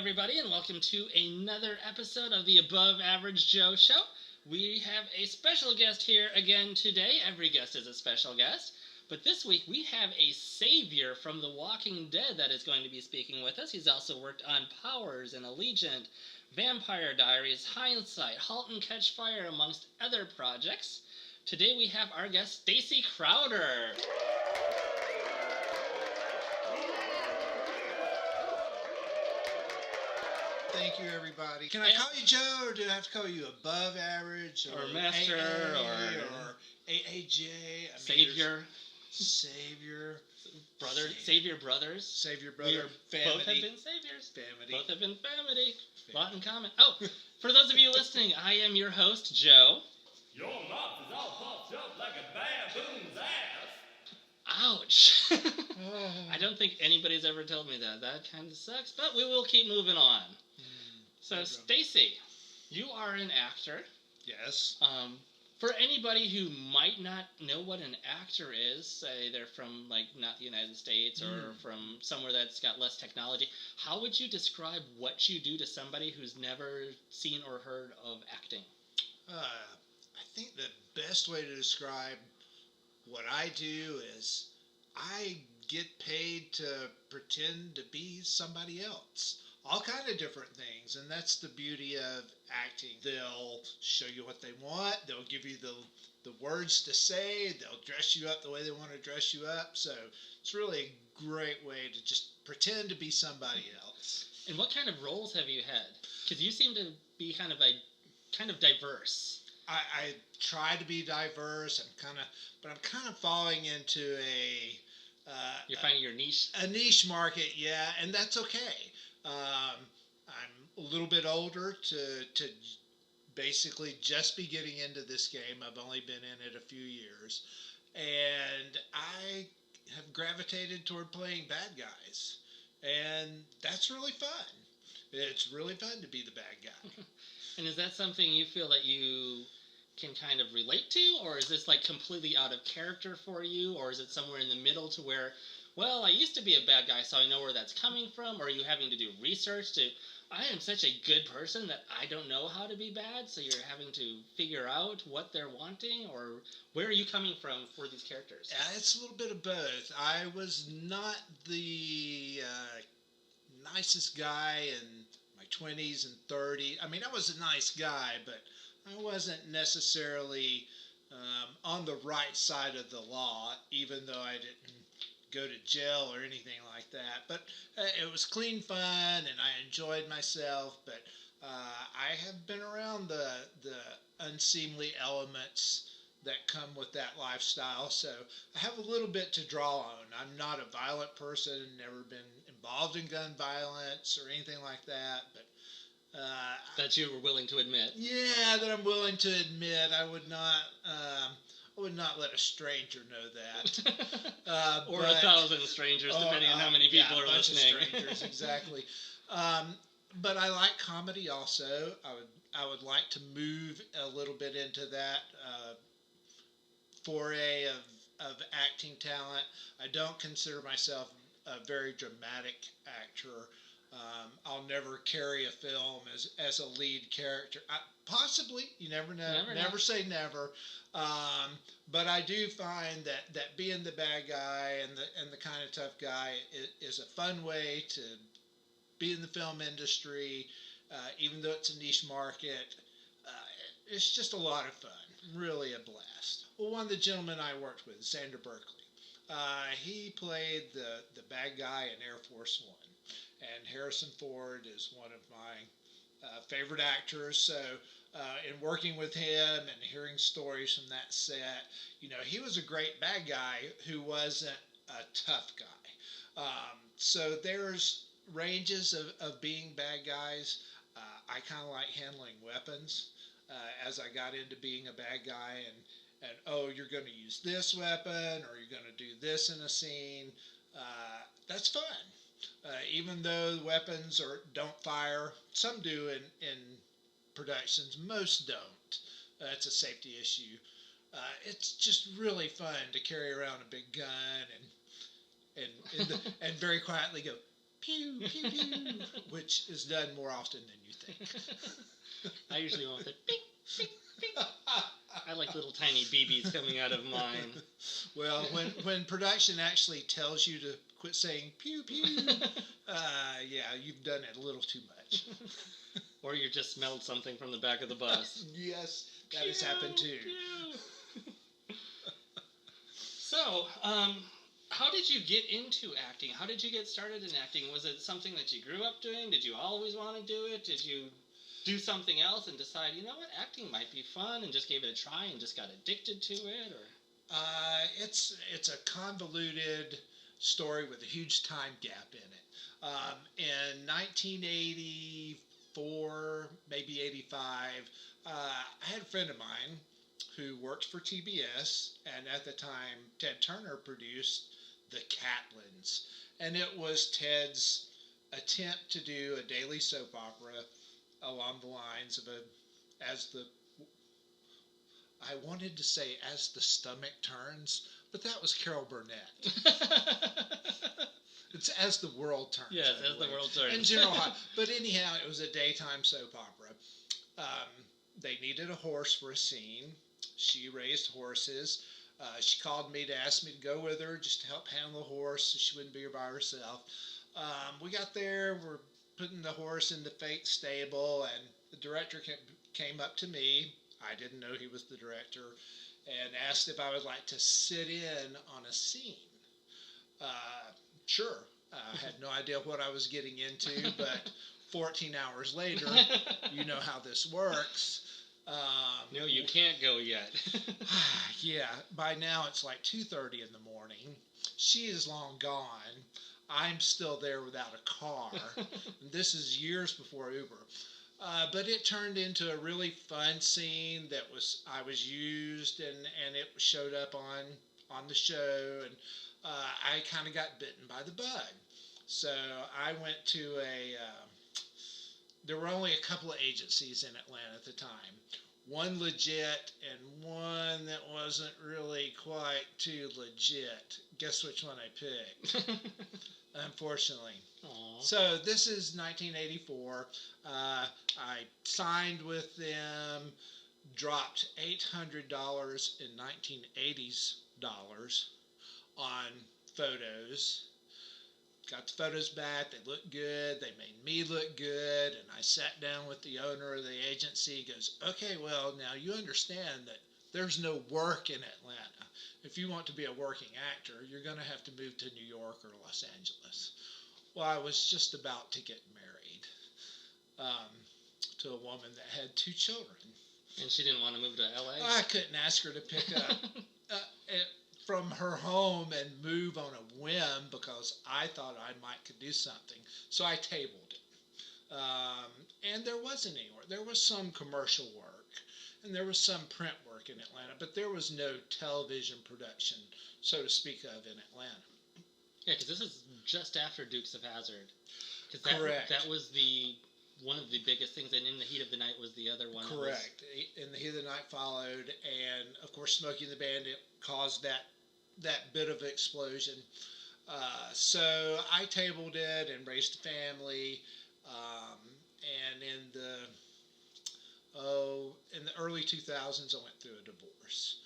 everybody, and welcome to another episode of the Above Average Joe Show. We have a special guest here again today. Every guest is a special guest. But this week we have a savior from The Walking Dead that is going to be speaking with us. He's also worked on Powers and Allegiant, Vampire Diaries, Hindsight, Halt and Catch Fire, amongst other projects. Today we have our guest, STACEY CROWDER. Thank you, everybody. Can I call you Joe, or do I have to call you Above Average, or Master, or AAJ? Savior. Savior. Brother. Savior Brothers. Savior Brother. Family. Both have been saviors. Family. Both have been family. A lot in common. Oh, for those of you listening, I am your host, Joe. Your mouth is all puffed up like a baboon's ass. Ouch. I don't think anybody's ever told me that. That kind of sucks, but we will keep moving on. So, STACEY, you are an actor. Yes. For anybody who might not know what an actor is, say they're from, not the United States or from somewhere that's got less technology, how would you describe what you do to somebody who's never seen or heard of acting? I think the best way to describe what I do is I get paid to pretend to be somebody else. All kind of different things, and that's the beauty of acting. They'll show you what they want, they'll give you the words to say, they'll dress you up the way they want to dress you up, so it's really a great way to just pretend to be somebody else. And what kind of roles have you had? Because you seem to be kind of diverse. I try to be diverse, but I'm kind of falling into You're finding your niche? A niche market, yeah, and that's okay. I'm a little bit older to basically just be getting into this game. I've only been in it a few years, and I have gravitated toward playing bad guys, and that's really fun. It's really fun to be the bad guy. And is that something you feel that you can kind of relate to, or is this completely out of character for you, or is it somewhere in the middle to where, well, I used to be a bad guy, so I know where that's coming from? Or are you having to do research to, I am such a good person that I don't know how to be bad, so you're having to figure out what they're wanting? Or where are you coming from for these characters? It's a little bit of both. I was not the nicest guy in my 20s and 30s. I mean, I was a nice guy, but I wasn't necessarily on the right side of the law, even though I didn't go to jail or anything like that. But it was clean fun, and I enjoyed myself. But I have been around the unseemly elements that come with that lifestyle, so I have a little bit to draw on. I'm not a violent person, never been involved in gun violence or anything like that, but that you were willing to admit. Yeah, that I'm willing to admit. I would not let a stranger know that. Or 1,000 strangers, depending on how many people are listening. A bunch of strangers, exactly. But I like comedy also. I would like to move a little bit into that foray of acting talent. I don't consider myself a very dramatic actor. I'll never carry a film as a lead character. Possibly, you never know. Never say never. But I do find that being the bad guy and the kind of tough guy is a fun way to be in the film industry, even though it's a niche market. It's just a lot of fun. Really a blast. Well, one of the gentlemen I worked with, Xander Berkeley, he played the bad guy in Air Force One. And Harrison Ford is one of my favorite actors. So in working with him and hearing stories from that set, he was a great bad guy who wasn't a tough guy. So there's ranges of being bad guys. I kind of like handling weapons as I got into being a bad guy, and you're going to use this weapon, or you're going to do this in a scene. That's fun. Even though the weapons don't fire, some do in productions, most don't. It's a safety issue. It's just really fun to carry around a big gun and very quietly go, pew, pew, pew, which is done more often than you think. I usually want the ping, ping, ping. I like little tiny BBs coming out of mine. Well, when production actually tells you to quit saying pew pew, yeah, you've done it a little too much. Or you just smelled something from the back of the bus. Yes, that has happened too. So, how did you get into acting? How did you get started in acting? Was it something that you grew up doing? Did you always want to do it? Did you do something else and decide, you know what, acting might be fun, and just gave it a try and just got addicted to it? Or It's a convoluted story with a huge time gap in it. In 1984, maybe 85, I had a friend of mine who worked for TBS, and at the time, Ted Turner produced The Catlins, and it was Ted's attempt to do a daily soap opera along the lines of I wanted to say As the Stomach Turns, but that was Carol Burnett. It's As the World Turns. Yes, As the World Turns. In general, but anyhow, it was a daytime soap opera. They needed a horse for a scene. She raised horses. She called me to ask me to go with her just to help handle the horse so she wouldn't be here by herself. We got there, we're putting the horse in the fake stable, and the director came up to me. I didn't know he was the director, and asked if I would like to sit in on a scene. Sure. I had no idea what I was getting into, but 14 hours later, you know how this works. No, you can't go yet. Yeah, by now it's like 2:30 in the morning. She is long gone. I'm still there without a car. And this is years before Uber. But it turned into a really fun scene that I was used, and it showed up on the show, and I kind of got bitten by the bug. So I went to there were only a couple of agencies in Atlanta at the time. One legit and one that wasn't really quite too legit. Guess which one I picked? Unfortunately. Aww. So this is 1984. I signed with them, dropped $800 in 1980s dollars on photos. Got the photos back. They looked good. They made me look good. And I sat down with the owner of the agency. He goes, okay, well, now you understand that there's no work in Atlanta. If you want to be a working actor, you're going to have to move to New York or Los Angeles. Well, I was just about to get married to a woman that had 2 children. And she didn't want to move to LA? I couldn't ask her to pick up from her home and move on a whim because I thought I could do something. So I tabled it. And there wasn't any work. There was some commercial work, and there was some print work in Atlanta, but there was no television production, so to speak, of in Atlanta. Yeah, because this is just after Dukes of Hazzard. Correct. That was one of the biggest things, and In the Heat of the Night was the other one. Correct. In the Heat of the Night followed, and of course, Smokey and the Bandit caused that bit of explosion. So I tabled it and raised a family, and in the early 2000s, I went through a divorce,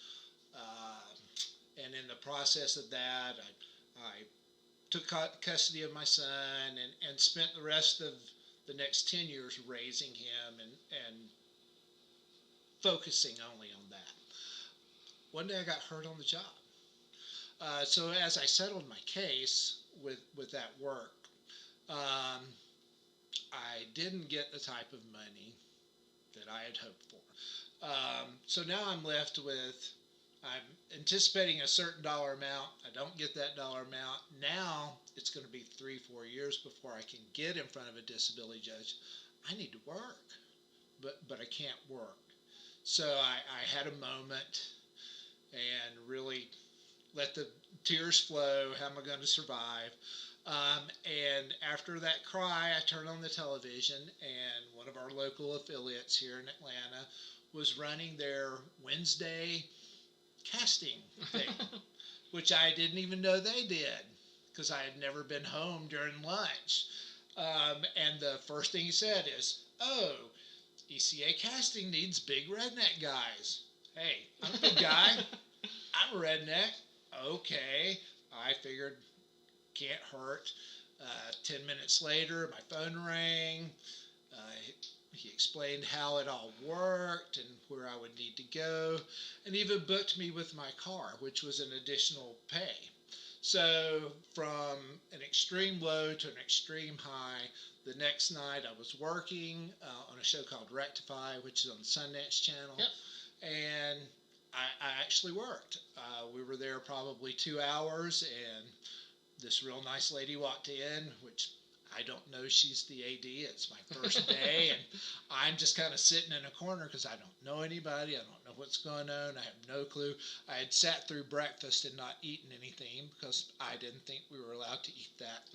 and in the process of that, I took custody of my son and spent the rest of the next 10 years raising him and focusing only on that. One day I got hurt on the job. So as I settled my case with that work, I didn't get the type of money that I had hoped for. So now I'm anticipating a certain dollar amount. I don't get that dollar amount. Now it's going to be 3-4 years before I can get in front of a disability judge. I need to work, but I can't work. So I had a moment and really let the tears flow. How am I going to survive? And after that cry, I turned on the television, and one of our local affiliates here in Atlanta was running their Wednesday casting thing, which I didn't even know they did. because I had never been home during lunch. And the first thing he said is, "Oh, ECA casting needs big redneck guys." Hey, I'm a big guy. I'm a redneck. Okay. I figured, can't hurt. 10 minutes later, my phone rang. He explained how it all worked and where I would need to go, and even booked me with my car, which was an additional pay. So, from an extreme low to an extreme high, the next night I was working on a show called Rectify, which is on the Sundance Channel. Yep. And I actually worked. We were there probably 2 hours, and this real nice lady walked in, which I don't know she's the AD. It's my first day, and I'm just kind of sitting in a corner because I don't know anybody. I don't know what's going on. I have no clue. I had sat through breakfast and not eaten anything because I didn't think we were allowed to eat that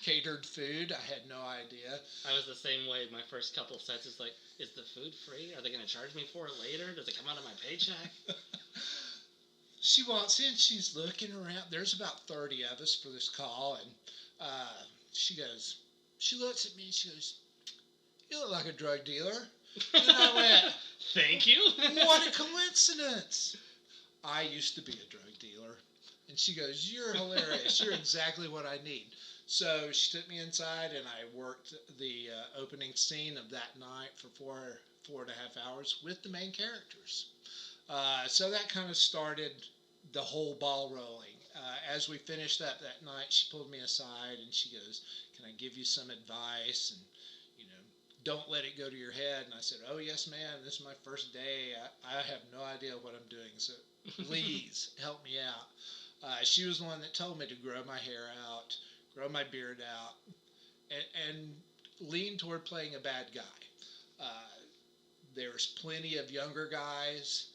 catered food. I had no idea. I was the same way. My first couple sets is like, is the food free? Are they going to charge me for it later? Does it come out of my paycheck? She walks in, she's looking around. There's about 30 of us for this call, and she looks at me and she goes, "You look like a drug dealer." And I went, "Thank you." "What a coincidence. I used to be a drug dealer." And she goes, "You're hilarious. You're exactly what I need." So she took me inside, and I worked the opening scene of that night for four and a half hours with the main characters. So that kind of started the whole ball rolling. As we finished up that night, she pulled me aside and she goes, "Can I give you some advice? And, don't let it go to your head." And I said, "Oh, yes, ma'am. This is my first day. I have no idea what I'm doing. So please help me out." She was the one that told me to grow my hair out, grow my beard out, and lean toward playing a bad guy. There's plenty of younger guys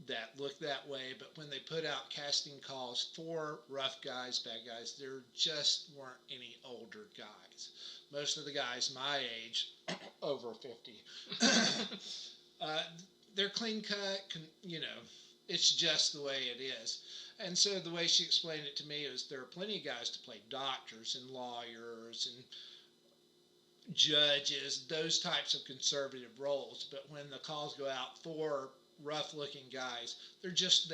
that look that way, but when they put out casting calls for rough guys, bad guys, there just weren't any older guys. Most of the guys my age, over 50, they're clean cut, it's just the way it is. And so the way she explained it to me is there are plenty of guys to play doctors and lawyers and judges, those types of conservative roles, but when the calls go out for rough-looking guys, there just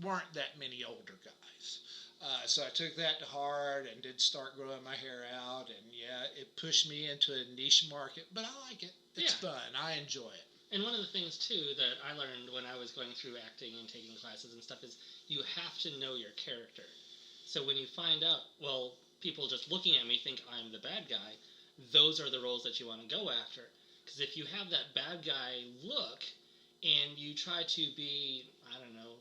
weren't that many older guys. So I took that to heart and did start growing my hair out, and it pushed me into a niche market, but I like it. It's fun. I enjoy it. And one of the things, too, that I learned when I was going through acting and taking classes and stuff is you have to know your character. So when you find out, well, people just looking at me think I'm the bad guy, those are the roles that you want to go after. Because if you have that bad guy look and you try to be, I don't know,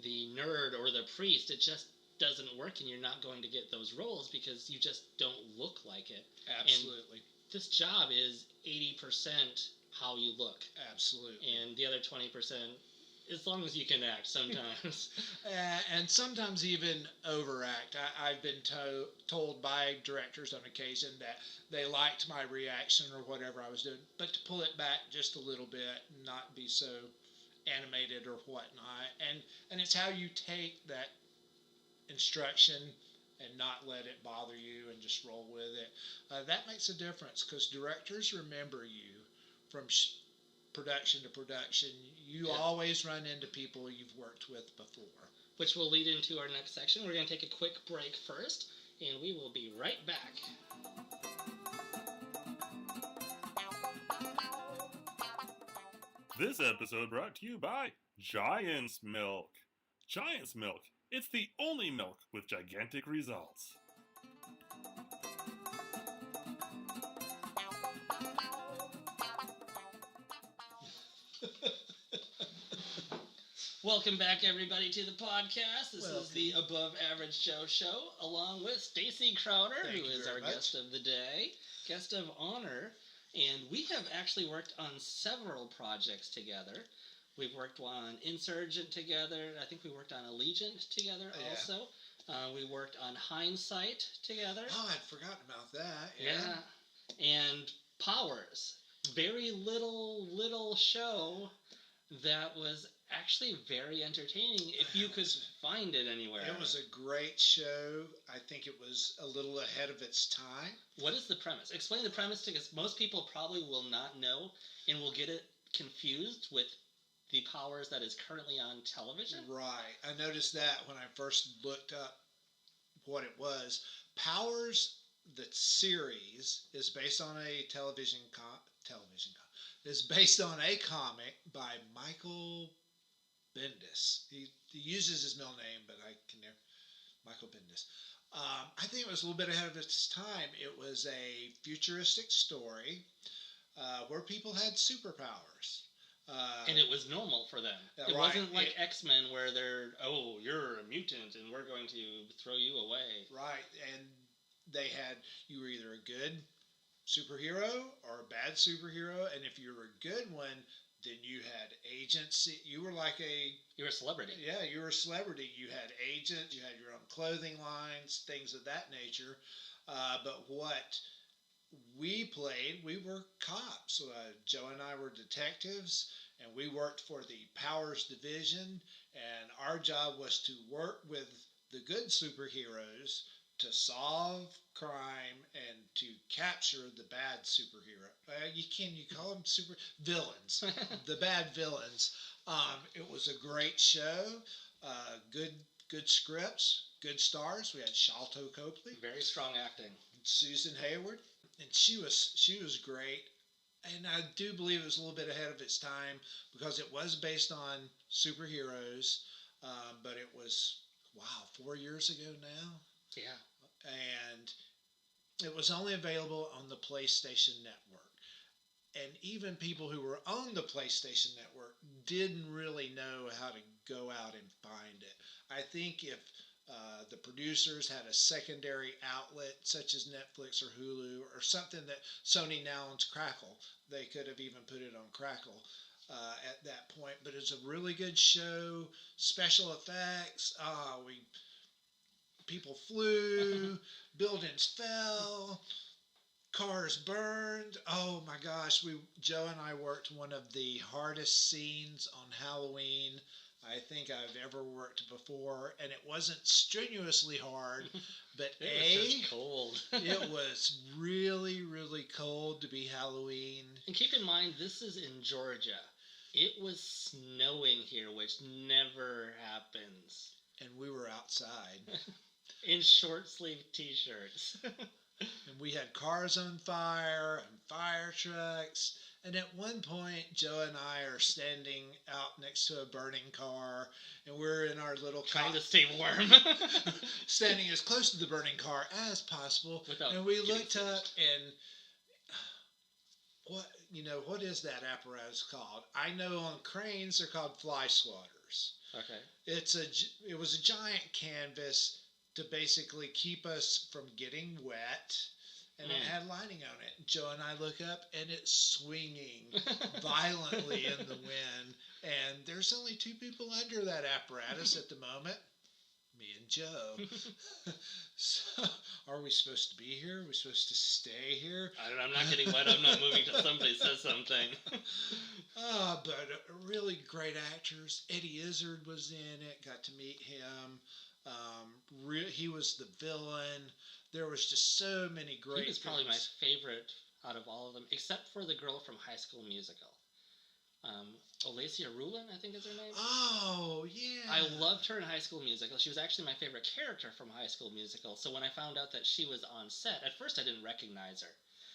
the nerd or the priest, it just doesn't work and you're not going to get those roles because you just don't look like it. Absolutely. And this job is 80% how you look. Absolutely. And the other 20%, as long as you can act sometimes. And sometimes even overact. I've been told by directors on occasion that they liked my reaction or whatever I was doing, but to pull it back just a little bit and not be so animated or whatnot. And it's how you take that instruction and not let it bother you and just roll with it. That makes a difference because directors remember you from production to production. You always run into people you've worked with before. Which will lead into our next section. We're going to take a quick break first, and we will be right back. This episode brought to you by Giant's Milk. Giant's Milk. It's the only milk with gigantic results. Welcome back, everybody, to the podcast. This is the Above Average Joe Show, along with STACEY CROWDER, who is our guest of the day, guest of honor. And we have actually worked on several projects together. We've worked on Insurgent together. I think we worked on Allegiant together also. We worked on Hindsight together. Oh, I'd forgotten about that. Yeah. And Powers. Very little show, that was actually very entertaining if you could find it anywhere. It was a great show. I think it was a little ahead of its time. What is the premise? Explain the premise, because most people probably will not know and will get it confused with the Powers that is currently on television. Right. I noticed that when I first looked up what it was. Powers, the series, is based on a is based on a comic by Michael Bendis. He uses his middle name, but I can never. Michael Bendis. I think it was a little bit ahead of its time. It was a futuristic story where people had superpowers. And it was normal for them. It right. wasn't like X-Men where they're, oh, you're a mutant and we're going to throw you away. Right. And they had, you were either a good superhero or a bad superhero. And if you were a good one, then you had agency. You were like you were a celebrity. Yeah, you were a celebrity. You had agents. You had your own clothing lines, things of that nature. But what we played, we were cops. Joe and I were detectives, and we worked for the Powers Division. And our job was to work with the good superheroes to solve crime and to capture the bad superhero. You call them super villains, the bad villains. It was a great show. Good scripts, good stars. We had Shalto Copley, very strong acting. Susan Hayward, and she was great. And I do believe it was a little bit ahead of its time because it was based on superheroes, but it was 4 years ago now. Yeah. And it was only available on the PlayStation Network. And even people who were on the PlayStation Network didn't really know how to go out and find it. I think if the producers had a secondary outlet such as Netflix or Hulu or something that Sony now owns, Crackle, they could have even put it on Crackle at that point. But it's a really good show. Special effects. People flew, buildings fell, cars burned. Oh my gosh, Joe and I worked one of the hardest scenes on Halloween I think I've ever worked before, and it wasn't strenuously hard, but it was just cold. It was really, really cold to be Halloween. And keep in mind, this is in Georgia. It was snowing here, which never happens. And we were outside. In short-sleeve t-shirts. And we had cars on fire and fire trucks. And at one point, Joe and I are standing out next to a burning car, and we're in our little trying to stay warm, standing as close to the burning car as possible. And we looked up, and what is that apparatus called? I know on cranes they're called fly swatters. Okay. It was a giant canvas to basically keep us from getting wet. And it had lining on it. Joe and I look up, and it's swinging violently in the wind. And there's only two people under that apparatus at the moment, me and Joe. So, are we supposed to be here? Are we supposed to stay here? I don't know. I'm not getting wet. I'm not moving till somebody says something. But really great actors. Eddie Izzard was in it. Got to meet him. He was the villain. There was just so many great He was probably my favorite out of all of them, except for the girl from High School Musical. Olacia Rulin, I think is her name. Oh, yeah. I loved her in High School Musical. She was actually my favorite character from High School Musical. So when I found out that she was on set, at first I didn't recognize her.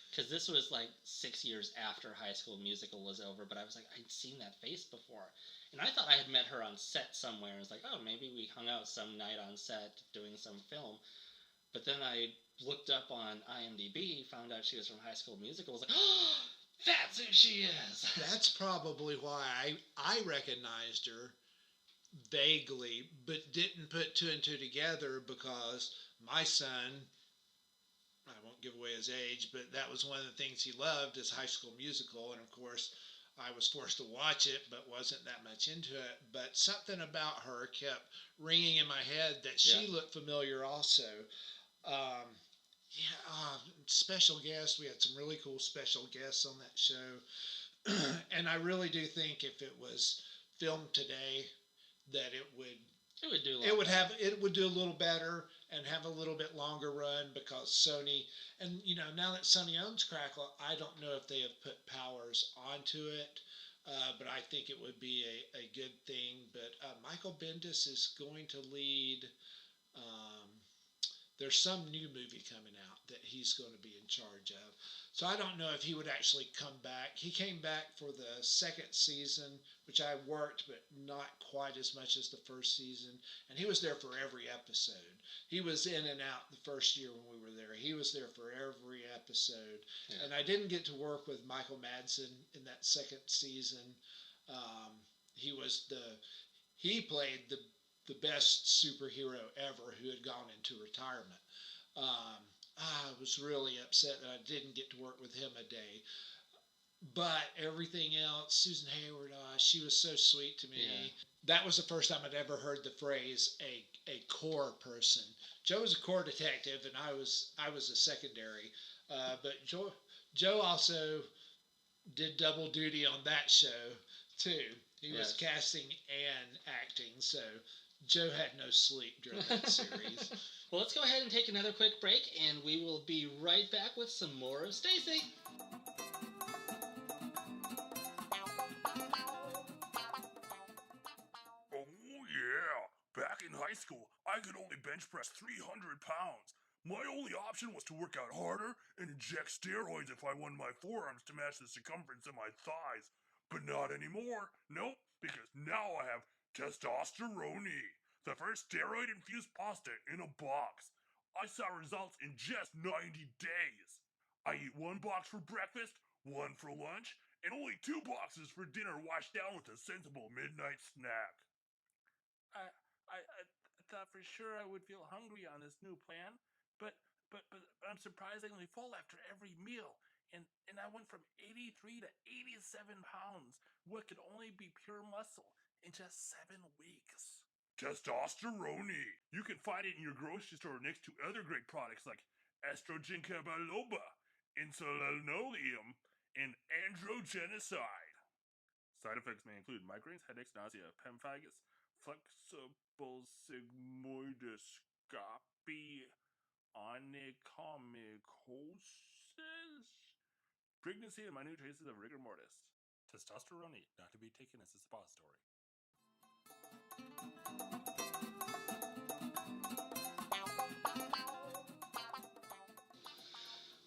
Because this was like 6 years after High School Musical was over. But I was like, I'd seen that face before. And I thought I had met her on set somewhere. I was like, oh, maybe we hung out some night on set doing some film. But then I looked up on IMDb, found out she was from High School Musical. I was like, oh, that's who she is. That's probably why I recognized her vaguely, but didn't put two and two together because my son, I won't give away his age, but that was one of the things he loved is High School Musical. And of course, I was forced to watch it, but wasn't that much into it. But something about her kept ringing in my head that she looked familiar also. Special guests. We had some really cool special guests on that show. And I really do think if it was filmed today, that it would do a little better and have a little bit longer run, because Sony, and now that Sony owns Crackle, I don't know if they have put powers onto it, but I think it would be a good thing. But Michael Bendis is going to lead. Um, there's some new movie coming out that he's going to be in charge of. So I don't know if he would actually come back. He came back for the second season, which I worked, but not quite as much as the first season. And he was there for every episode. He was in and out the first year when we were there. He was there for every episode. Yeah. And I didn't get to work with Michael Madsen in that second season. He played the best superhero ever who had gone into retirement. I was really upset that I didn't get to work with him a day. But everything else, Susan Hayward, she was so sweet to me. Yeah. That was the first time I'd ever heard the phrase a core person. Joe was a core detective, and I was a secondary. But Joe also did double duty on that show too. He was casting and acting, so Joe had no sleep during that series. Well, let's go ahead and take another quick break, and we will be right back with some more of Stacy. Oh, yeah. Back in high school, I could only bench press 300 pounds. My only option was to work out harder and inject steroids if I wanted my forearms to match the circumference of my thighs. But not anymore. Nope, because now I have testosterone, the first steroid-infused pasta in a box. I saw results in just 90 days. I eat one box for breakfast, one for lunch, and only 2 boxes for dinner washed down with a sensible midnight snack. I thought for sure I would feel hungry on this new plan, but I'm surprisingly full after every meal. And I went from 83 to 87 pounds, what could only be pure muscle, in just 7 weeks. Testosterone. You can find it in your grocery store next to other great products like estrogen biloba, insulinolium, and androgenicide. Side effects may include migraines, headaches, nausea, pemphigus, flexible sigmoidoscopy, onychomycosis, pregnancy, and minute traces of rigor mortis. Testosterone, not to be taken as a suppository.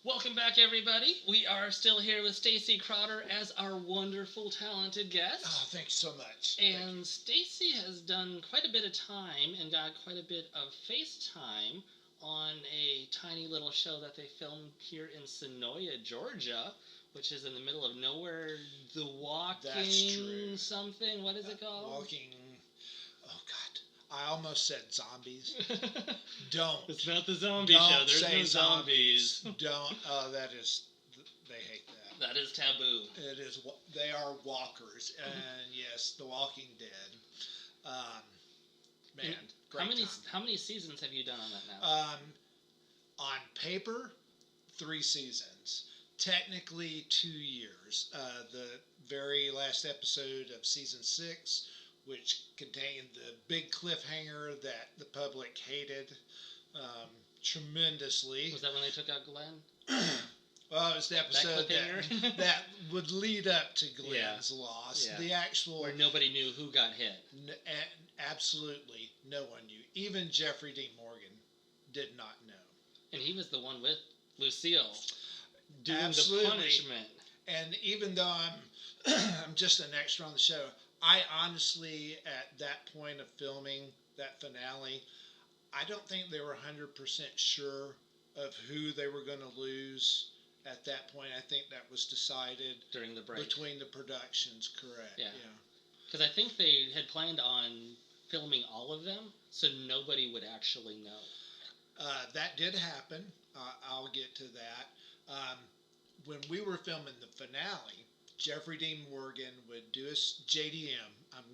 Welcome back, everybody. We are still here with Stacy Crowder as our wonderful, talented guest. Oh, thanks so much. And Stacy has done quite a bit of time and got quite a bit of face time on a tiny little show that they filmed here in Sonoya, Georgia, which is in the middle of nowhere. The Walking... That's true. Something. What is it called? Walking... Oh, God. I almost said zombies. Don't. It's not the zombie show. There's no zombies. Don't. That is... They hate that. That is taboo. It is. They are walkers. And yes, The Walking Dead. Man, great How many seasons have you done on that now? On paper, 3 seasons. Technically, 2 years. The very last episode of season 6, which contained the big cliffhanger that the public hated tremendously. Was that when they took out Glenn? Well, it was the episode that would lead up to Glenn's loss. Yeah. The actual... Where nobody knew who got hit. Absolutely no one knew. Even Jeffrey Dean Morgan did not know. And he was the one with Lucille doing Absolutely. The punishment. And even though I'm just an extra on the show, I honestly, at that point of filming that finale, I don't think they were 100% sure of who they were going to lose at that point. I think that was decided during the break between the productions, correct? Yeah. Because I think they had planned on filming all of them, so nobody would actually know. That did happen. I'll get to that. When we were filming the finale, Jeffrey Dean Morgan would do us JDM. I'm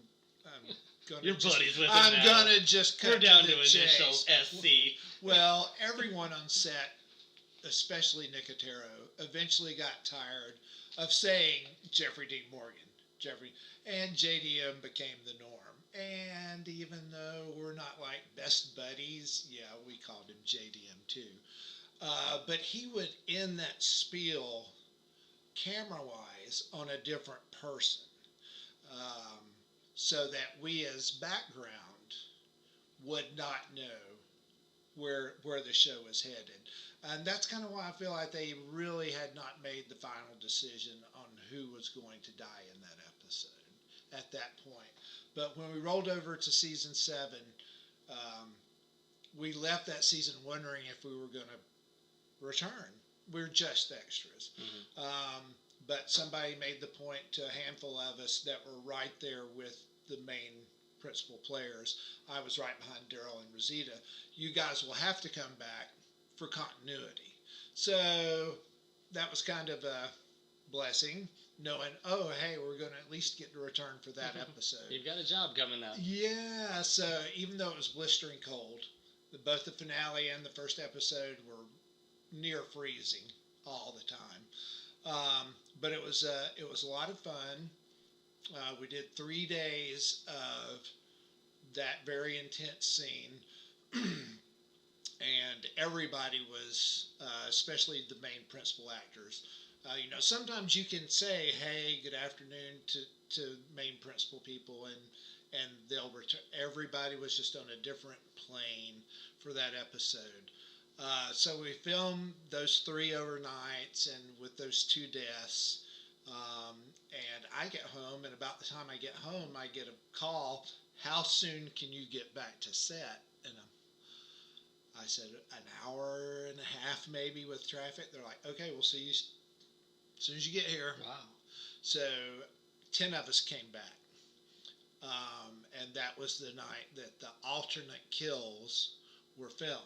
gonna You're buddies with him I'm now. Gonna just cut We're down to to the initials chase. SC. Well, everyone on set especially Nicotero, eventually got tired of saying Jeffrey Dean Morgan, and JDM became the norm. And even though we're not like best buddies, yeah, we called him JDM too. But he would end that spiel camera-wise on a different person, um, so that we as background would not know where the show was headed. And that's kind of why I feel like they really had not made the final decision on who was going to die in that episode at that point. But when we rolled over to season 7, we left that season wondering if we were going to return. We're just extras. But somebody made the point to a handful of us that were right there with the main principal players. I was right behind Daryl and Rosita. You guys will have to come back for continuity. So that was kind of a blessing, knowing, oh, hey, we're going to at least get to return for that episode. You've got a job coming up. Yeah, so even though it was blistering cold, both the finale and the first episode were near freezing all the time. But it was a lot of fun. We did 3 days of that very intense scene, and everybody was, especially the main principal actors. Sometimes you can say, "Hey, good afternoon" to main principal people, and they'll return. Everybody was just on a different plane for that episode. So we filmed those 3 overnights, and with those 2 deaths. And I get home, and about the time I get home, I get a call. How soon can you get back to set? And I said, an hour and a half maybe with traffic. They're like, okay, we'll see you as soon as you get here. Wow. So 10 of us came back. And that was the night that the alternate kills were filmed.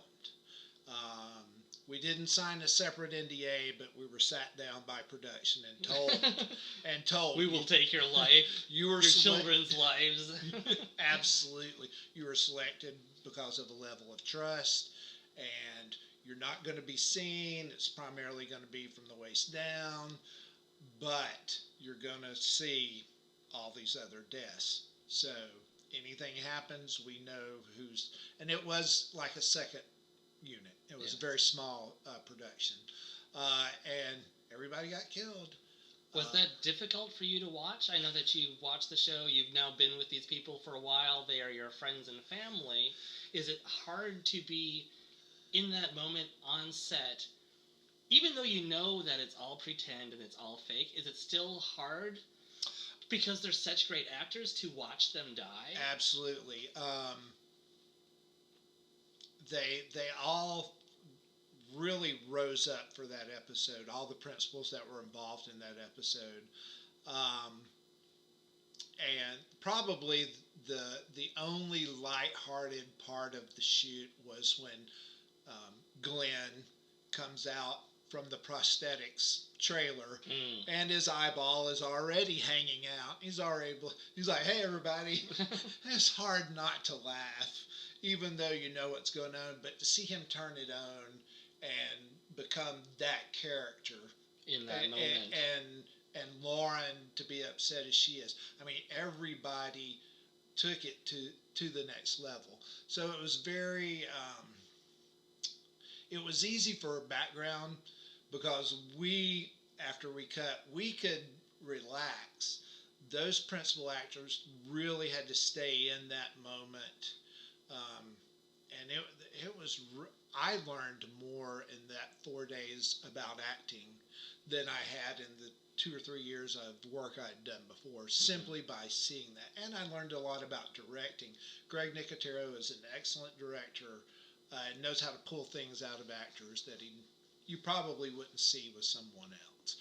We didn't sign a separate NDA, but we were sat down by production and told we will take your life, your children's lives. Absolutely. You were selected because of a level of trust, and you're not going to be seen. It's primarily going to be from the waist down, but you're going to see all these other deaths. So anything happens, we know who's, and it was like a second unit. It was a very small production, and everybody got killed. Was that difficult for you to watch? I know that you've watched the show. You've now been with these people for a while. They are your friends and family. Is it hard to be in that moment on set, even though you know that it's all pretend and it's all fake? Is it still hard because they're such great actors to watch them die? Absolutely. They all really rose up for that episode, all the principals that were involved in that episode. And probably the only lighthearted part of the shoot was when Glenn comes out from the prosthetics trailer and his eyeball is already hanging out. He's like, hey, everybody. It's hard not to laugh, even though you know what's going on, but to see him turn it on and become that character in that moment, and Lauren to be upset as she is. I mean, everybody took it to the next level. So it was very, it was easy for background because after we cut, we could relax. Those principal actors really had to stay in that moment. And it was, I learned more in that 4 days about acting than I had in the 2 or 3 years of work I'd done before, simply by seeing that. And I learned a lot about directing. Greg Nicotero is an excellent director and knows how to pull things out of actors that you probably wouldn't see with someone else.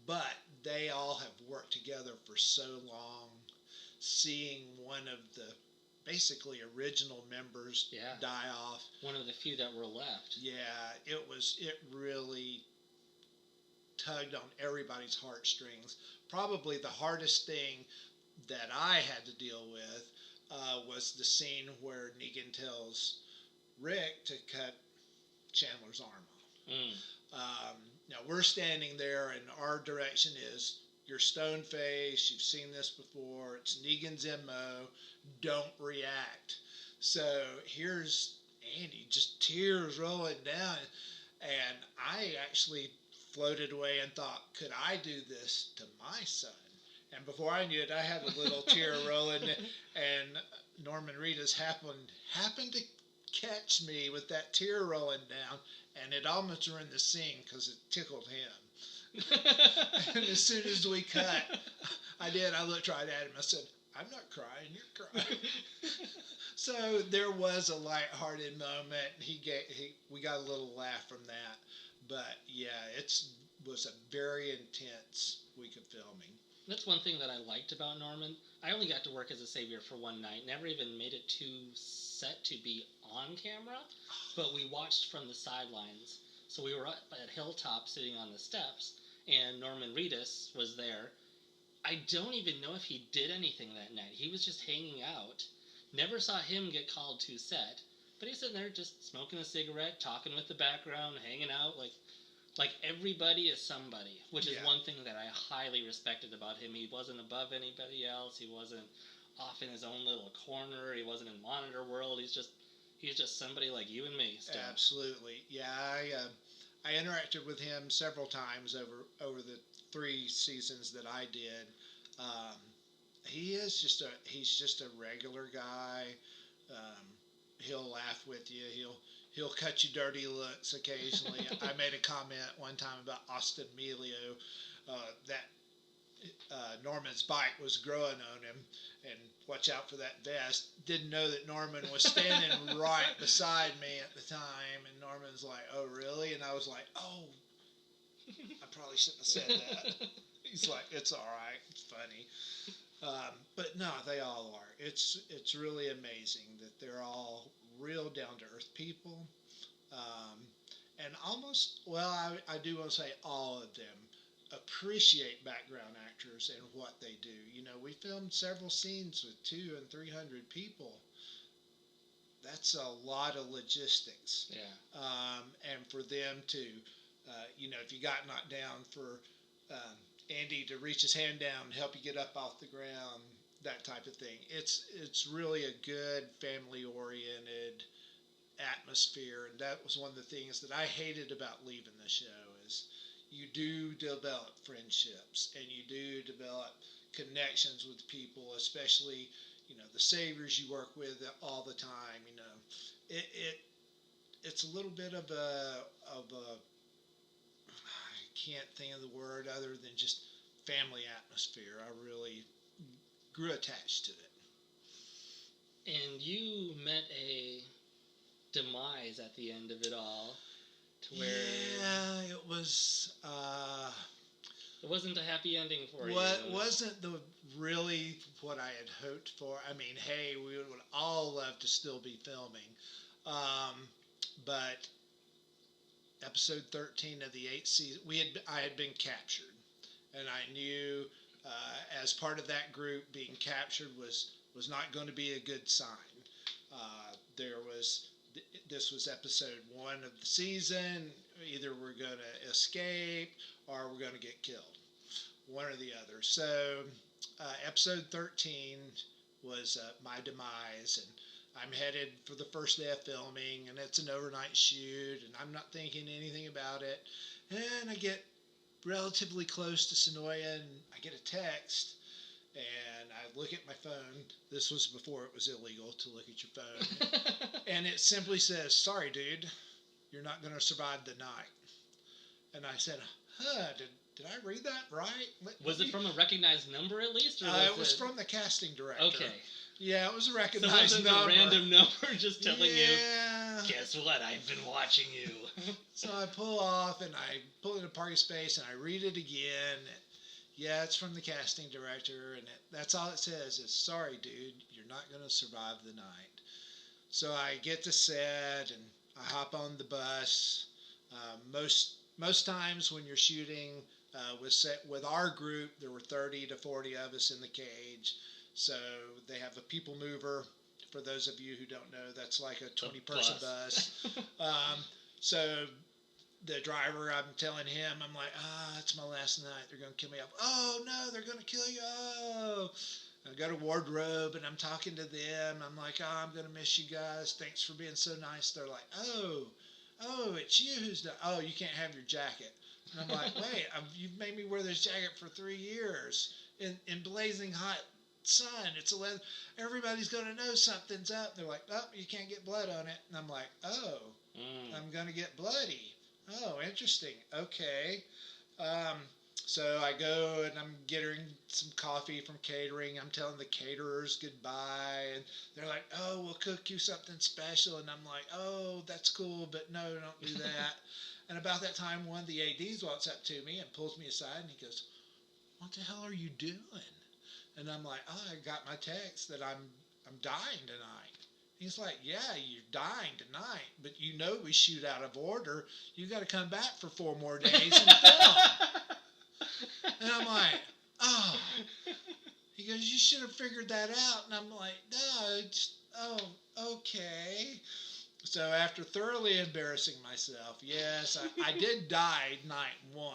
But they all have worked together for so long. Seeing one of the basically original members die off. One of the few that were left. Yeah, it really tugged on everybody's heartstrings. Probably the hardest thing that I had to deal with was the scene where Negan tells Rick to cut Chandler's arm off. Mm. Now we're standing there, and our direction is you're stone faced. You've seen this before. It's Negan's MO. Don't react. So here's Andy, just tears rolling down, and I actually floated away and thought, could I do this to my son? And before I knew it, I had a little tear rolling, and Norman Reedus happened to catch me with that tear rolling down, and it almost ruined the scene because it tickled him. And as soon as we cut, I looked right at him. I said, I'm not crying, you're crying. So there was a lighthearted moment. We got a little laugh from that. But yeah, it was a very intense week of filming. That's one thing that I liked about Norman. I only got to work as a savior for one night. Never even made it to set to be on camera, but we watched from the sidelines. So we were up at Hilltop sitting on the steps, and Norman Reedus was there. I don't even know if he did anything that night. He was just hanging out. Never saw him get called to set, but he's sitting there just smoking a cigarette, talking with the background, hanging out like everybody is somebody, which is one thing that I highly respected about him. He wasn't above anybody else. He wasn't off in his own little corner. He wasn't in monitor world. He's just somebody like you and me. Still. Absolutely, yeah. I interacted with him several times over the 3 seasons that I did. He's just a regular guy. He'll laugh with you. He'll cut you dirty looks occasionally. I made a comment one time about Austin Melio, that Norman's bite was growing on him, and watch out for that vest. Didn't know that Norman was standing right beside me at the time, and Norman's like, oh, really? And I was like, oh, I probably shouldn't have said that. He's like, it's all right. It's funny. But no, they all are. It's really amazing that they're all real down-to-earth people. And almost, well, I do want to say all of them appreciate background actors and what they do. You know, we filmed several scenes with 200 and 300 people. That's a lot of logistics. Yeah. And for them to, if you got knocked down, for Andy to reach his hand down and help you get up off the ground, that type of thing. It's really a good family-oriented atmosphere, and that was one of the things that I hated about leaving the show is you do develop friendships and you do develop connections with people, especially the saviors you work with all the time. It's a little bit of a I can't think of the word other than just family atmosphere. I really grew attached to it. And you met a demise at the end of it all, to where it was. It wasn't a happy ending for you. Wasn't really what I had hoped for. I mean, hey, we would all love to still be filming, but episode 13 of the 8th season, I had been captured, and I knew as part of that group being captured was not going to be a good sign. This was episode 1 of the season. Either we're going to escape or we're going to get killed, one or the other. So episode 13 was my demise, and I'm headed for the first day of filming, and it's an overnight shoot, and I'm not thinking anything about it. And I get relatively close to Sonoya, and I get a text, and I look at my phone. This was before it was illegal to look at your phone. And it simply says, sorry, dude, you're not going to survive the night. And I said, did I read that right? Was it from a recognized number at least? Or it was from the casting director. Okay. Yeah, it was a recognized so number. A random number just telling you, yeah. Guess what? I've been watching you. So I pull off, and I pull in a parking space, and I read it again. Yeah, it's from the casting director, and that's all it says is, sorry, dude, you're not going to survive the night. So I get to set, and I hop on the bus. Most times when you're shooting with our group, there were 30 to 40 of us in the cage. So they have a people mover. For those of you who don't know, that's like a 20-person bus. So the driver, I'm telling him, I'm like, it's my last night. They're going to kill me off. Oh, no, they're going to kill you. Oh. I go to wardrobe, and I'm talking to them. I'm like, I'm going to miss you guys. Thanks for being so nice. They're like, oh, it's you who's done. Oh, you can't have your jacket. And I'm like, wait, you've made me wear this jacket for 3 years in blazing hot sun. It's 11. Everybody's going to know something's up. They're like, oh, you can't get blood on it. And I'm like, I'm going to get bloody. Oh, interesting. Okay. So I go and I'm getting some coffee from catering. I'm telling the caterers goodbye. And they're like, oh, we'll cook you something special. And I'm like, oh, that's cool, but no, don't do that. And about that time, one of the ADs walks up to me and pulls me aside and he goes, what the hell are you doing? And I'm like, I got my text that I'm dying tonight. He's like, yeah, you're dying tonight, but you know we shoot out of order. You got to come back for 4 more days and film. And I'm like, oh. He goes, you should have figured that out. And I'm like, no, okay. So after thoroughly embarrassing myself, yes, I did die night 1,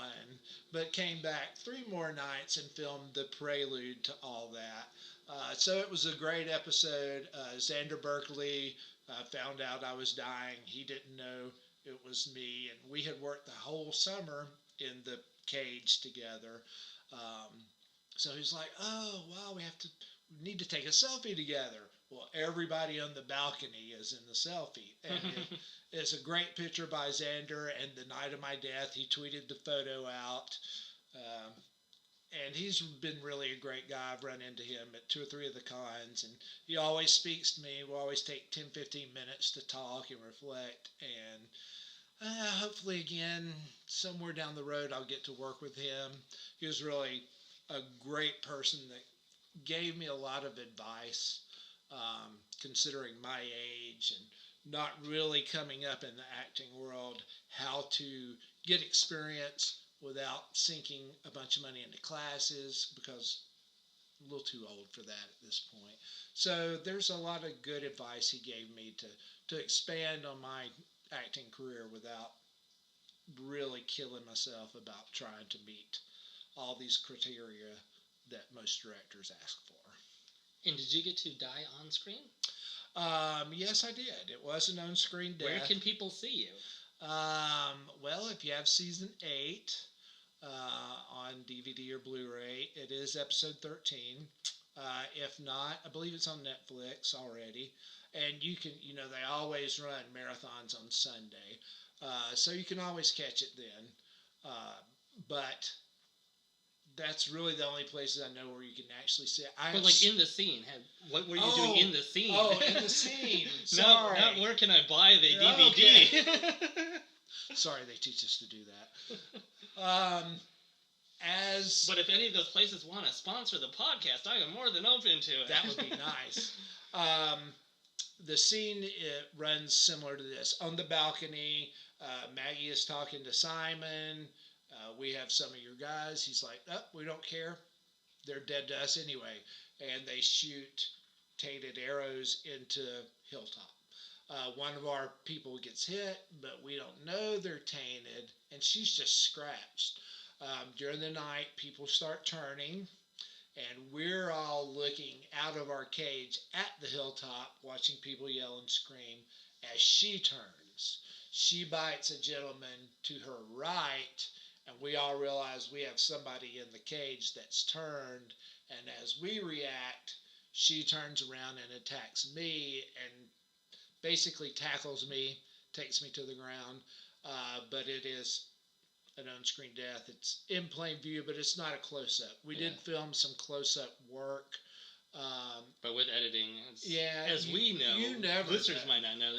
but came back 3 more nights and filmed the prelude to all that. So it was a great episode. Xander Berkeley found out I was dying. He didn't know it was me, and we had worked the whole summer in the cage together. So he's like, oh, wow, we need to take a selfie together. Well, everybody on the balcony is in the selfie. And it's a great picture by Xander, and the night of my death, he tweeted the photo out. And he's been really a great guy. I've run into him at 2 or 3 of the cons, and he always speaks to me. We'll always take 10, 15 minutes to talk and reflect. And hopefully, again, somewhere down the road, I'll get to work with him. He was really a great person that gave me a lot of advice, considering my age and not really coming up in the acting world, how to get experience without sinking a bunch of money into classes, because I'm a little too old for that at this point. So there's a lot of good advice he gave me to expand on my acting career without really killing myself about trying to meet all these criteria that most directors ask for. And did you get to die on screen? Yes, I did. It was an on-screen death. Where can people see you? Well, if you have season 8 on DVD or Blu-ray, it is episode 13. If not, I believe it's on Netflix already. And you can, they always run marathons on Sunday. So you can always catch it then. But that's really the only places I know where you can actually see it. But like in the scene, what were you doing in the scene? Oh, in the scene. Sorry. Not where can I buy the DVD? Okay. Sorry, they teach us to do that. But if any of those places want to sponsor the podcast, I am more than open to it. That would be nice. The scene, it runs similar to this. On the balcony, Maggie is talking to Simon. We have some of your guys. He's like, we don't care. They're dead to us anyway. And they shoot tainted arrows into Hilltop. One of our people gets hit, but we don't know they're tainted, and she's just scratched. During the night, people start turning, and we're all looking out of our cage at the Hilltop, watching people yell and scream as she turns. She bites a gentleman to her right, and we all realize we have somebody in the cage that's turned, and as we react, she turns around and attacks me and basically tackles me, takes me to the ground, but it is an on-screen death. It's in plain view, but it's not a close-up. We did film some close-up work. But with editing, as we know, listeners might not know,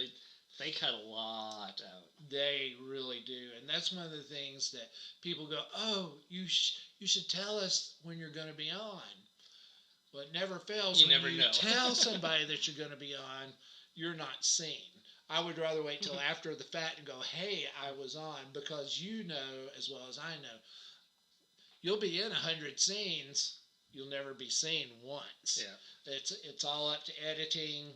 they cut a lot out. They really do, and that's one of the things that people go, oh, you should tell us when you're going to be on. Well, it never fails. You never know. Tell somebody that you're going to be on, you're not seen. I would rather wait till after the fact and go, hey, I was on, because you know as well as I know, you'll be in 100 scenes, you'll never be seen once. Yeah. It's all up to editing,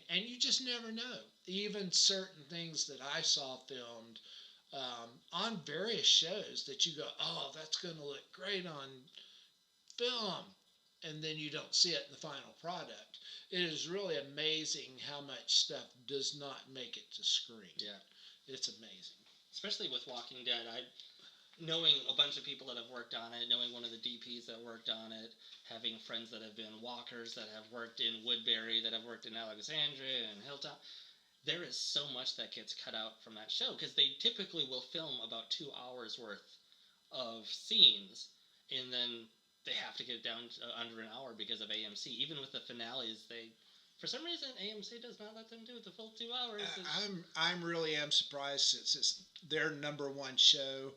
and you just never know. Even certain things that I saw filmed, on various shows that you go, oh, that's going to look great on film, and then you don't see it in the final product. It is really amazing how much stuff does not make it to screen. Yeah. It's amazing. Especially with Walking Dead, knowing a bunch of people that have worked on it, knowing one of the DPs that worked on it, having friends that have been walkers that have worked in Woodbury, that have worked in Alexandria and Hilltop, there is so much that gets cut out from that show because they typically will film about 2 hours worth of scenes, and then they have to get it down to under an hour because of AMC. Even with the finales, for some reason, AMC does not let them do the full 2 hours. I'm really am surprised since it's their number one show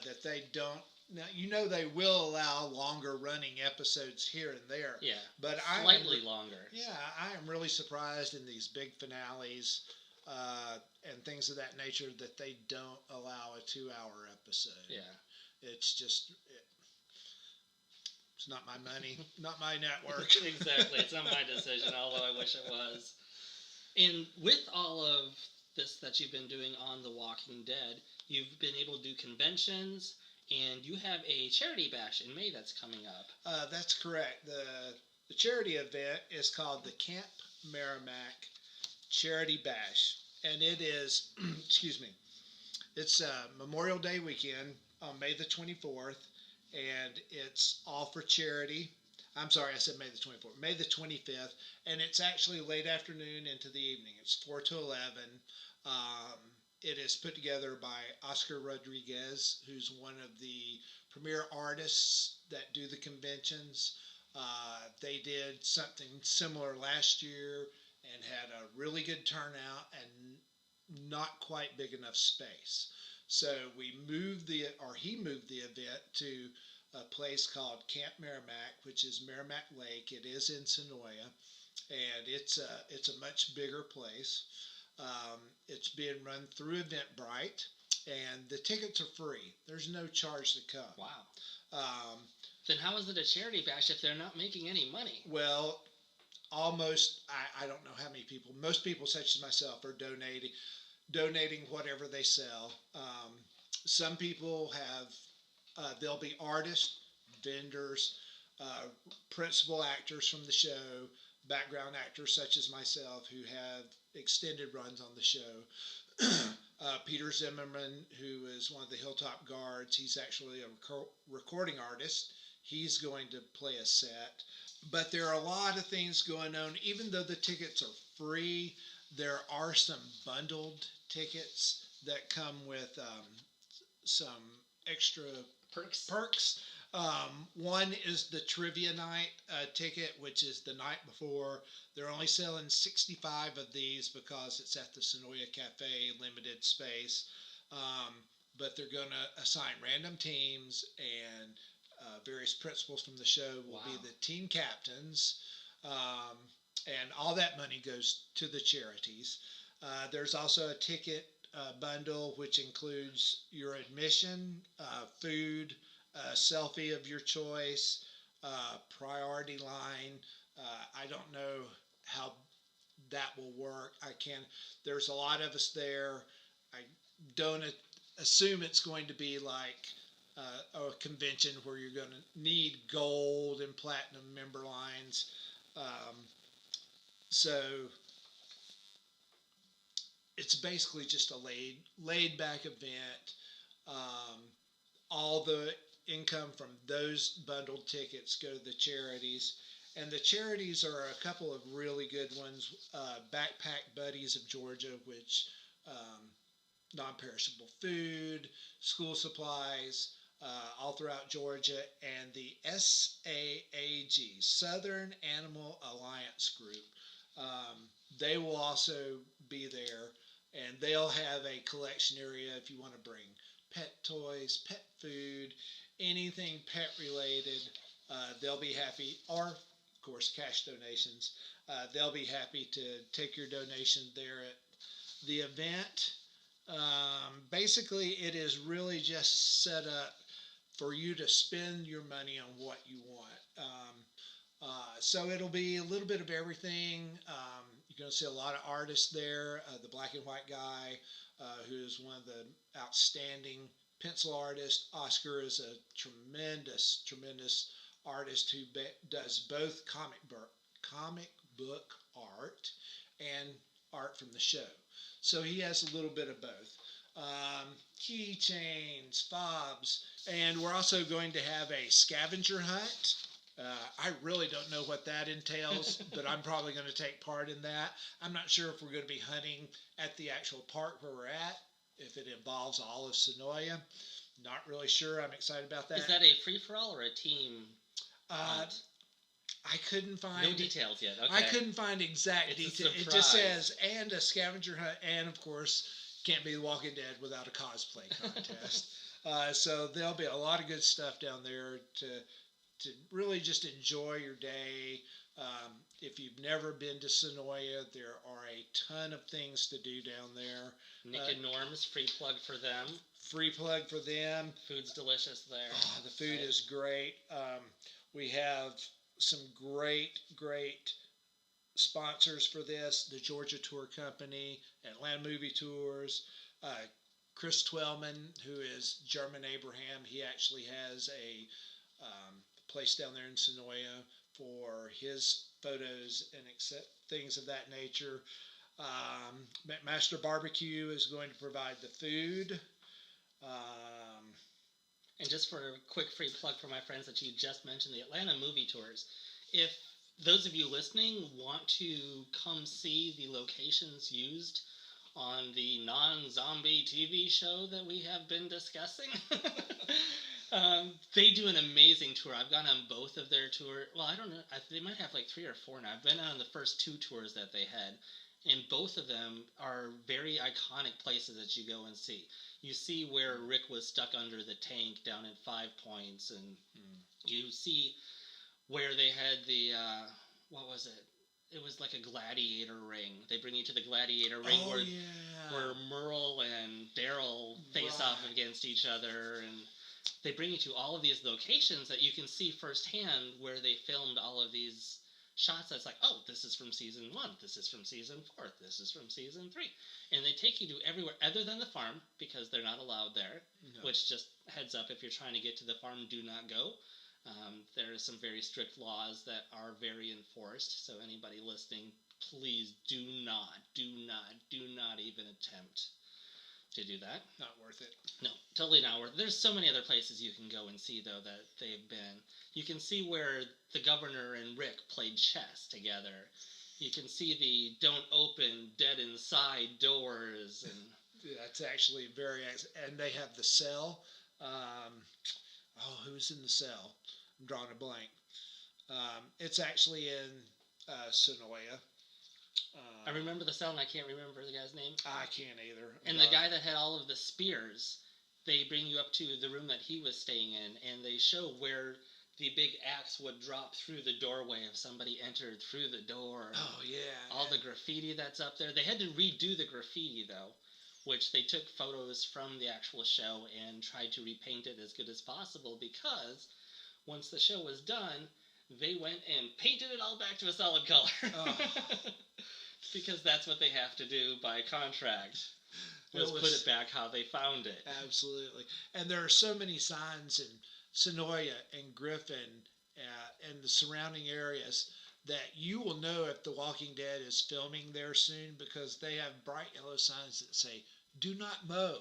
that they don't. Now, they will allow longer running episodes here and there. Yeah, but slightly longer. Yeah, I am really surprised in these big finales and things of that nature that they don't allow a 2-hour episode. Yeah. It's just, it's not my money, not my network. Exactly. It's not my decision, although I wish it was. And with all of this that you've been doing on The Walking Dead, you've been able to do conventions, and you have a charity bash in May that's coming up. That's correct. The charity event is called the Camp Merrimack Charity Bash, and it is, excuse me, it's Memorial Day weekend on May the 24th, and it's all for charity. I'm sorry, I said May the 24th. May the 25th, and it's actually late afternoon into the evening. It's 4 to 11. It is put together by Oscar Rodriguez, who's one of the premier artists that do the conventions. They did something similar last year and had a really good turnout and not quite big enough space. So he moved the event to a place called Camp Merrimack, which is Merrimack Lake. It is in Sonoya, and it's a much bigger place. It's being run through Eventbrite, and the tickets are free. There's no charge to come. Wow. Then how is it a charity bash if they're not making any money? Well, almost, I don't know how many people. Most people, such as myself, are donating whatever they sell. Some people have, they'll be artists, vendors, principal actors from the show, background actors such as myself who have extended runs on the show. Peter Zimmerman, who is one of the Hilltop Guards, he's actually a recording artist. He's going to play a set. But there are a lot of things going on. Even though the tickets are free, there are some bundled tickets that come with some extra perks. One is the trivia night ticket, which is the night before. They're only selling 65 of these because it's at the Sonoya Cafe, limited space. But they're going to assign random teams, and various principals from the show will be the team captains. And all that money goes to the charities. There's also a ticket bundle, which includes your admission, food, selfie of your choice, priority line. I don't know how that will work. There's a lot of us there. I don't assume it's going to be like a convention where you're going to need gold and platinum member lines. So it's basically just a laid back event. All the income from those bundled tickets go to the charities, and the charities are a couple of really good ones. Backpack Buddies of Georgia, which non-perishable food, school supplies, all throughout Georgia, and the SAAG, Southern Animal Alliance Group. They will also be there, and they'll have a collection area if you want to bring pet toys, pet food, anything pet related. They'll be happy, or of course cash donations. They'll be happy to take your donation there at the event. Basically, it is really just set up for you to spend your money on what you want. So it'll be a little bit of everything. You're going to see a lot of artists there. The black and white guy, who is one of the outstanding pencil artists. Oscar is a tremendous, tremendous artist who does both comic book art and art from the show. So he has a little bit of both. Keychains, fobs, and we're also going to have a scavenger hunt. I really don't know what that entails, but I'm probably going to take part in that. I'm not sure if we're going to be hunting at the actual park where we're at, if it involves all of Sonoya. Not really sure. I'm excited about that. Is that a free-for-all or a team hunt? I couldn't find... No details yet. Okay. I couldn't find exact details. It just says, and a scavenger hunt, and of course, can't be The Walking Dead without a cosplay contest. So there'll be a lot of good stuff down there to really just enjoy your day. If you've never been to Sonoya, there are a ton of things to do down there. Nick and Norm's, free plug for them. Free plug for them. Food's delicious there. Oh, the food is great. We have some great sponsors for this. The Georgia Tour Company, Atlanta Movie Tours, Chris Twellman, who is German Abraham. He actually has a place down there in Sonoya for his photos and things of that nature. Master Barbecue is going to provide the food. And just for a quick free plug for my friends that you just mentioned, the Atlanta Movie Tours. If those of you listening want to come see the locations used on the non-zombie TV show that we have been discussing, they do an amazing tour. I've gone on both of their tours. Well, I don't know. They might have like 3 or 4 now. I've been on the first 2 tours that they had, and both of them are very iconic places that you go and see. You see where Rick was stuck under the tank down at 5 Points, and you see where they had the, what was it? It was like a gladiator ring. They bring you to the gladiator ring where Merle and Daryl face off against each other, and they bring you to all of these locations that you can see firsthand where they filmed all of these shots. That's like, oh, this is from season 1, this is from season 4, this is from season 3. And they take you to everywhere other than the farm, because they're not allowed there, which, just heads up, if you're trying to get to the farm, do not go. There are some very strict laws that are very enforced, so anybody listening, please do not even attempt to do that. Not worth it. No, totally not worth it. There's so many other places you can go and see, though, that they've been. You can see where the governor and Rick played chess together. You can see the don't open, dead inside doors. And that's actually and they have the cell. Who's in the cell? I'm drawing a blank. It's actually in Sonoya. I remember the cell, and I can't remember the guy's name. I can't either. And the guy that had all of the spears, they bring you up to the room that he was staying in, and they show where the big axe would drop through the doorway if somebody entered through the door. Oh, yeah. All the graffiti that's up there. They had to redo the graffiti, though, which they took photos from the actual show and tried to repaint it as good as possible, because once the show was done, they went and painted it all back to a solid color. Oh. Because that's what they have to do by contract. Was put it back how they found it. Absolutely. And there are so many signs in Sonoya and Griffin and the surrounding areas that you will know if The Walking Dead is filming there soon, because they have bright yellow signs that say, "Do not mow."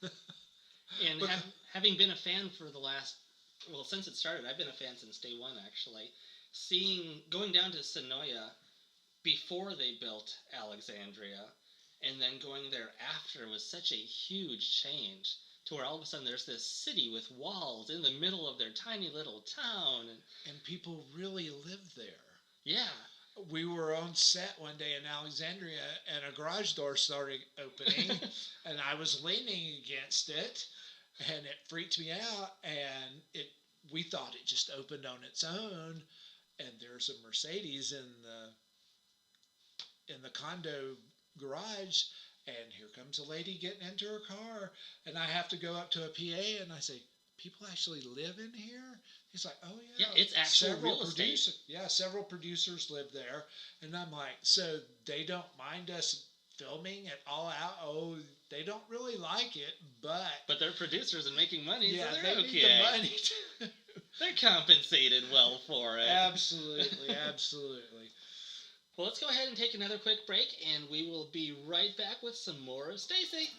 And having been a fan for the last, since it started, I've been a fan since day one, actually. Going down to Sonoya before they built Alexandria, and then going there after was such a huge change, to where all of a sudden there's this city with walls in the middle of their tiny little town. And people really live there. Yeah. We were on set one day in Alexandria, and a garage door started opening, and I was leaning against it, and it freaked me out, and we thought it just opened on its own, and there's a Mercedes in the condo garage, and here comes a lady getting into her car, and I have to go up to a PA, and I say, people actually live in here? He's like, oh Yeah, it's actual real estate. Several producers live there. And I'm like, so they don't mind us filming it all out? Oh, they don't really like it, but they're producers and making money, yeah, so they're they okay. need the money too. They're compensated well for it. Absolutely. Well, let's go ahead and take another quick break, and we will be right back with some more of Stacy.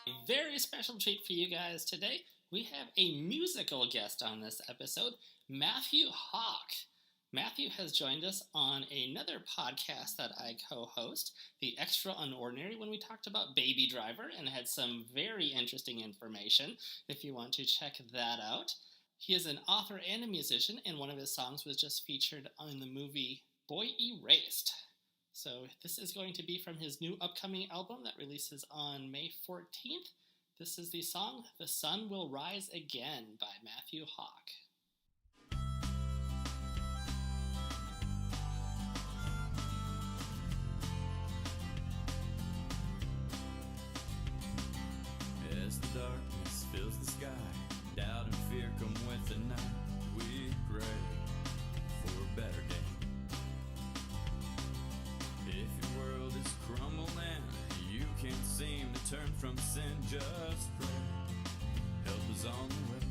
A very special treat for you guys today. We have a musical guest on this episode, Matthew Hawk. Matthew has joined us on another podcast that I co-host, The Extra Unordinary, when we talked about Baby Driver and had some very interesting information if you want to check that out. He is an author and a musician, and one of his songs was just featured on the movie Boy Erased. So this is going to be from his new upcoming album that releases on May 14th. This is the song The Sun Will Rise Again by Matthew Hawk. As the darkness fills the sky, doubt and fear come with the night. We pray for a better day. If your world is crumbling, you can't seem to turn from sin, just pray. Help is on the way.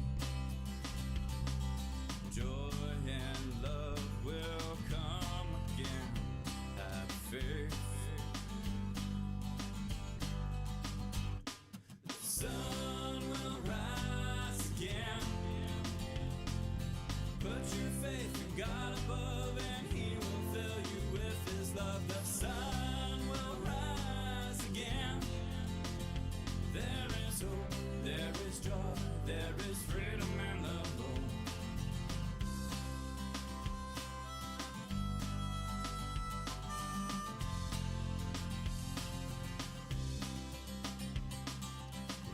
Joy and love will come again. Have faith. The sun will rise again. Put your faith in God above, and He will fill you with His love. The sun will rise again. There is hope, there is joy, there is freedom in the Lord.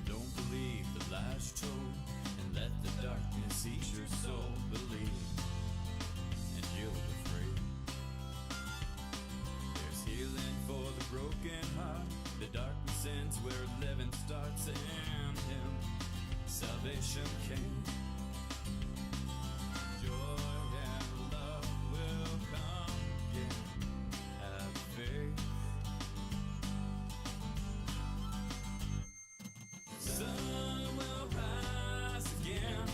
Don't believe the lies told, and let the darkness eat your soul. Believe, and you'll be free. There's healing for the broken heart. The darkness ends where living starts, in Him salvation came. Joy and love will come again. Have faith. Sun will rise again.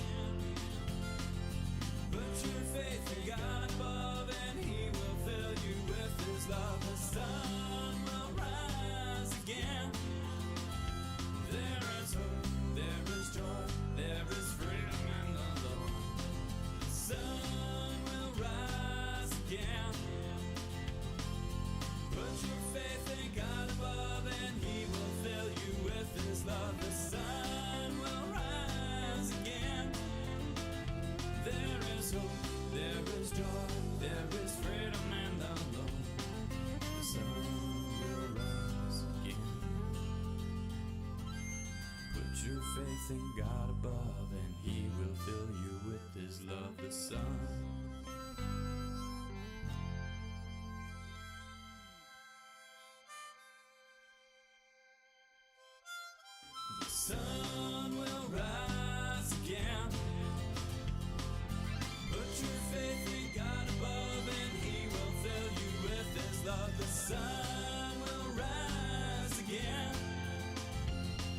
Put your faith in God above, and He will fill you with His love. The sun will rise again. There is hope, there is joy, there is freedom in the Lord. The sun will rise again. Put your faith in God above, and He will fill you with His love. The sun will rise again. There is hope, there is joy, there is freedom in the Lord. The sun will rise again. Put your faith in God above, and He will fill you with His love. The sun. The sun will rise again. Put your faith in God above, and He will fill you with His love. The sun will rise again.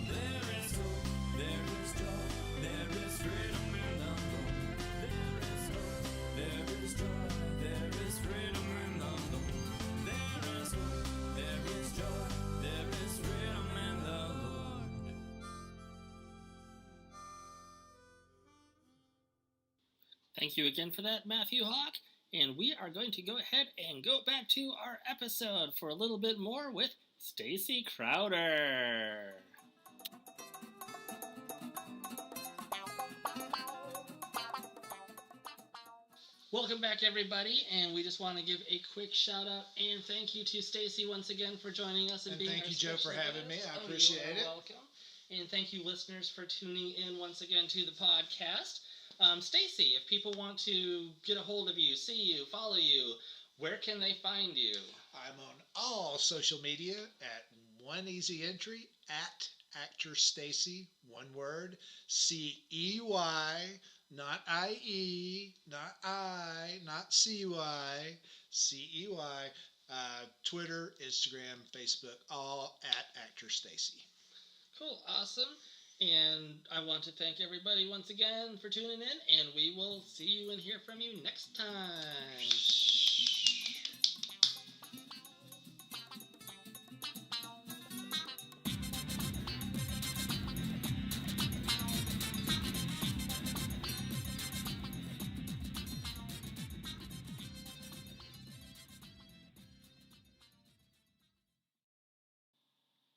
There is hope, there is joy, there is freedom in the Lord. There is hope, there is joy, there is freedom in the Lord. There is hope, there is joy, there is freedom in the Lord. Thank you again for that, Matthew Hawk. And we are going to go ahead and go back to our episode for a little bit more with STACEY CROWDER. Welcome back, everybody, and we just want to give a quick shout out and thank you to Stacy once again for joining us and being thank our you, Joe, for special having me. guest. I appreciate you are it. Welcome, and thank you, listeners, for tuning in once again to the podcast. Stacy, if people want to get a hold of you, see you, follow you, Where can they find you? I'm on all social media at one easy entry at actor Stacy, one word, CEY, not IE, not I, not CY, CEY. Twitter, Instagram, Facebook, all at actor Stacy. Cool, awesome. And I want to thank everybody once again for tuning in, and we will see you and hear from you next time.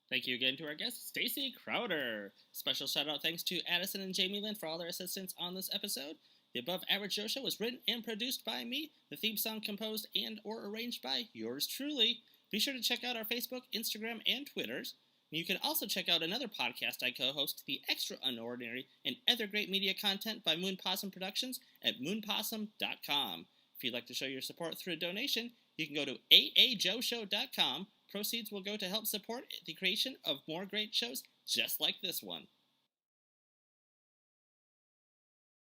Thank you again to our guest, STACEY CROWDER. Special shout-out thanks to Addison and Jamie Lynn for all their assistance on this episode. The Above Average Joe Show was written and produced by me. The theme song composed and or arranged by yours truly. Be sure to check out our Facebook, Instagram, and Twitters. You can also check out another podcast I co-host, The Extra Unordinary, and other great media content by Moon Possum Productions at moonpossum.com. If you'd like to show your support through a donation, you can go to aajoeshow.com. Proceeds will go to help support the creation of more great shows just like this one.